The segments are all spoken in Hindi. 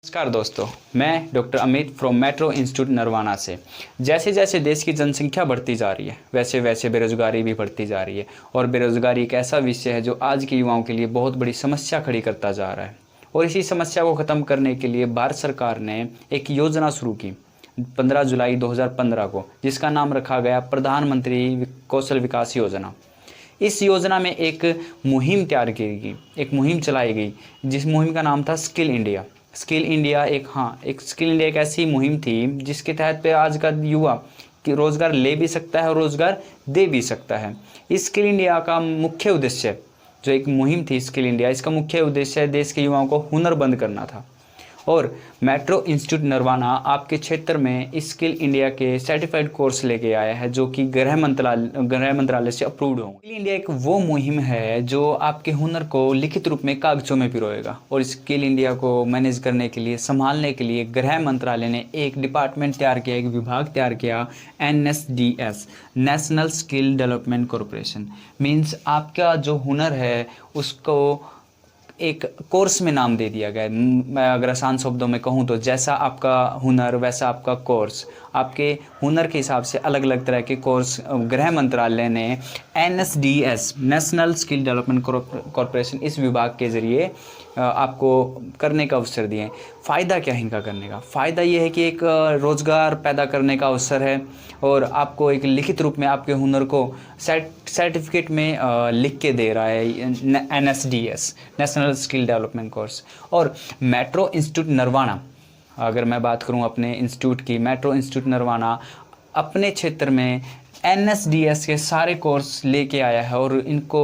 नमस्कार दोस्तों, मैं doctor Amit from metro institute Narwana से। जैसे जैसे देश की जनसंख्या बढ़ती जा रही है वैसे वैसे बेरोजगारी भी बढ़ती जा रही है और बेरोजगारी एक ऐसा विषय है जो आज के युवाओं के लिए बहुत बड़ी समस्या खड़ी करता जा रहा है। और इसी समस्या को ख़त्म करने के लिए भारत सरकार ने एक योजना शुरू की 15 जुलाई 2015 को, जिसका नाम रखा गया प्रधानमंत्री कौशल विकास योजना। इस योजना में एक मुहिम तैयार की गई, एक मुहिम चलाई गई जिस मुहिम का नाम था स्किल इंडिया। एक स्किल इंडिया एक ऐसी मुहिम थी जिसके तहत पे आज का युवा कि रोज़गार ले भी सकता है और रोज़गार दे भी सकता है। इस स्किल इंडिया का मुख्य उद्देश्य, जो एक मुहिम थी स्किल इंडिया, इसका मुख्य उद्देश्य देश के युवाओं को हुनरबंद करना था। और मेट्रो इंस्टीट्यूट नरवाना आपके क्षेत्र में स्किल इंडिया के सर्टिफाइड कोर्स लेके आया है जो कि गृह मंत्रालय से अप्रूव्ड हो। स्किल इंडिया एक वो मुहिम है जो आपके हुनर को लिखित रूप में कागजों में पिरोएगा। और स्किल इंडिया को मैनेज करने के लिए, संभालने के लिए गृह मंत्रालय ने एक डिपार्टमेंट तैयार किया, एक विभाग तैयार किया, NSDS, national skill development corporation. Means आपका जो हुनर है उसको एक कोर्स में नाम दे दिया गया। मैं अगर आसान शब्दों में कहूँ तो जैसा आपका हुनर वैसा आपका कोर्स, आपके हुनर के हिसाब से अलग अलग तरह के कोर्स गृह मंत्रालय ने NSDS, national skill development corporation, इस विभाग के ज़रिए आपको करने का अवसर दिए। फ़ायदा क्या है इनका करने का? फ़ायदा ये है कि एक रोज़गार पैदा करने का अवसर है और आपको एक लिखित रूप में आपके हुनर को सर्टिफिकेट में लिख के दे रहा है NSDS, national skill development course. और मेट्रो इंस्टीट्यूट नरवाना, अगर मैं बात करूं अपने इंस्टीट्यूट की, मेट्रो इंस्टीट्यूट नरवाना अपने क्षेत्र में NSDS के सारे कोर्स लेके आया है और इनको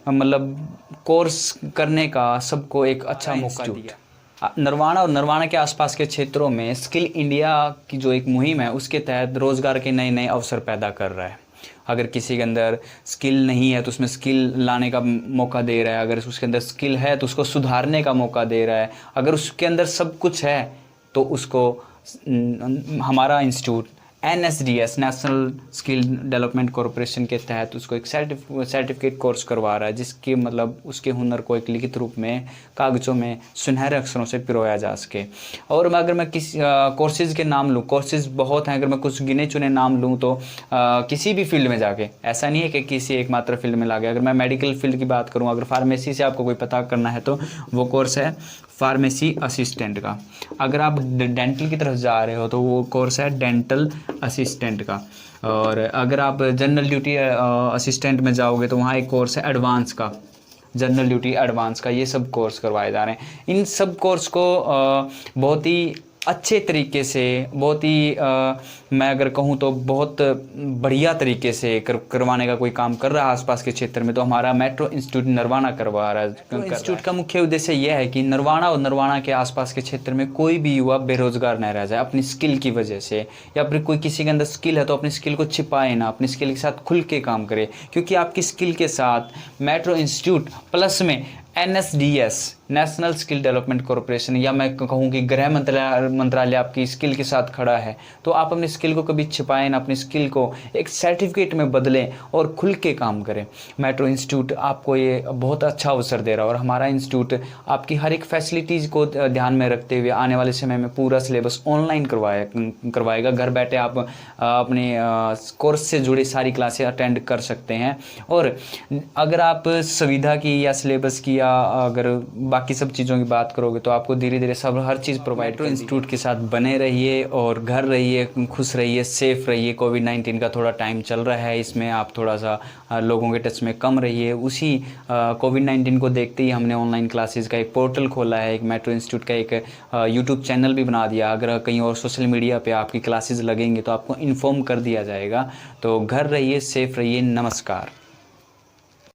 मतलब कोर्स करने का सबको एक अच्छा मौका दिया। नरवाना और नरवाना के आसपास के क्षेत्रों में स्किल इंडिया की जो एक मुहिम है उसके तहत रोज़गार के नए नए अवसर पैदा कर रहा है। अगर किसी के अंदर स्किल नहीं है तो उसमें स्किल लाने का मौका दे रहा है, अगर उसके अंदर स्किल है तो उसको सुधारने का मौका दे रहा है, अगर उसके अंदर सब कुछ है तो उसको हमारा institute NSDS, national skill development corporation के तहत उसको एक सर्टिफिकेट कोर्स करवा रहा है जिसके मतलब उसके हुनर को एक लिखित रूप में कागज़ों में सुनहरे अक्षरों से पिरोया जा सके। और अगर मैं किसी कोर्सेज़ के नाम लूँ, कोर्सेज़ बहुत हैं, अगर मैं कुछ गिने चुने नाम लूँ तो किसी भी फील्ड में जाके, ऐसा नहीं है कि किसी एक मात्र फील्ड में लागे। अगर मैं मेडिकल फील्ड की बात करूँ, अगर फार्मेसी से आपको कोई पता करना है तो वो कोर्स है फार्मेसी असिस्टेंट का। अगर आप डेंटल की तरफ जा रहे हो तो वो कोर्स है डेंटल असिस्टेंट का। और अगर आप जनरल ड्यूटी असिस्टेंट में जाओगे तो वहाँ एक कोर्स है एडवांस का, जनरल ड्यूटी एडवांस का। ये सब कोर्स करवाए जा रहे हैं। इन सब कोर्स को बहुत ही अच्छे तरीके से, बहुत ही मैं अगर कहूँ तो बहुत बढ़िया तरीके से करवाने का कोई काम कर रहा है आसपास के क्षेत्र में तो हमारा मेट्रो इंस्टीट्यूट नरवाना करवा रहा है। इंस्टीट्यूट का मुख्य उद्देश्य यह है कि नरवाना और नरवाना के आसपास के क्षेत्र में कोई भी युवा बेरोजगार न रह जाए अपनी स्किल की वजह से, या फिर कोई किसी के अंदर स्किल है तो अपनी स्किल को छिपाए ना, अपनी स्किल के साथ खुल के काम करे। क्योंकि आपकी स्किल के साथ मेट्रो इंस्टीट्यूट प्लस में NSDS, national skill development corporation, या मैं कहूँ कि गृह मंत्रालय आपकी स्किल के साथ खड़ा है, तो आप अपनी स्किल को कभी छिपाएं ना, अपनी स्किल को एक सर्टिफिकेट में बदलें और खुल के काम करें। मेट्रो इंस्टीट्यूट आपको ये बहुत अच्छा अवसर दे रहा है और हमारा इंस्टीट्यूट आपकी हर एक फैसिलिटीज़ को ध्यान में रखते हुए आने वाले समय में पूरा सिलेबस ऑनलाइन करवाएगा। घर बैठे आप अपने कोर्स से जुड़ी सारी क्लासें अटेंड कर सकते हैं। और अगर आप सुविधा की या सिलेबस की या अगर बाकी सब चीज़ों की बात करोगे तो आपको धीरे धीरे सब हर चीज़ प्रोवाइड कर इंस्टीट्यूट के साथ बने रहिए और घर रहिए, खुश रहिए, सेफ रहिए। कोविड-19 का थोड़ा टाइम चल रहा है, इसमें आप थोड़ा सा लोगों के टच में कम रहिए। उसी कोविड-19 को देखते ही हमने ऑनलाइन क्लासेस का एक पोर्टल खोला है, एक मेट्रो इंस्टीट्यूट का एक यूट्यूब चैनल भी बना दिया। अगर कहीं और सोशल मीडिया पर आपकी क्लासेस लगेंगे तो आपको इन्फॉर्म कर दिया जाएगा। तो घर रहिए, सेफ रहिए। नमस्कार।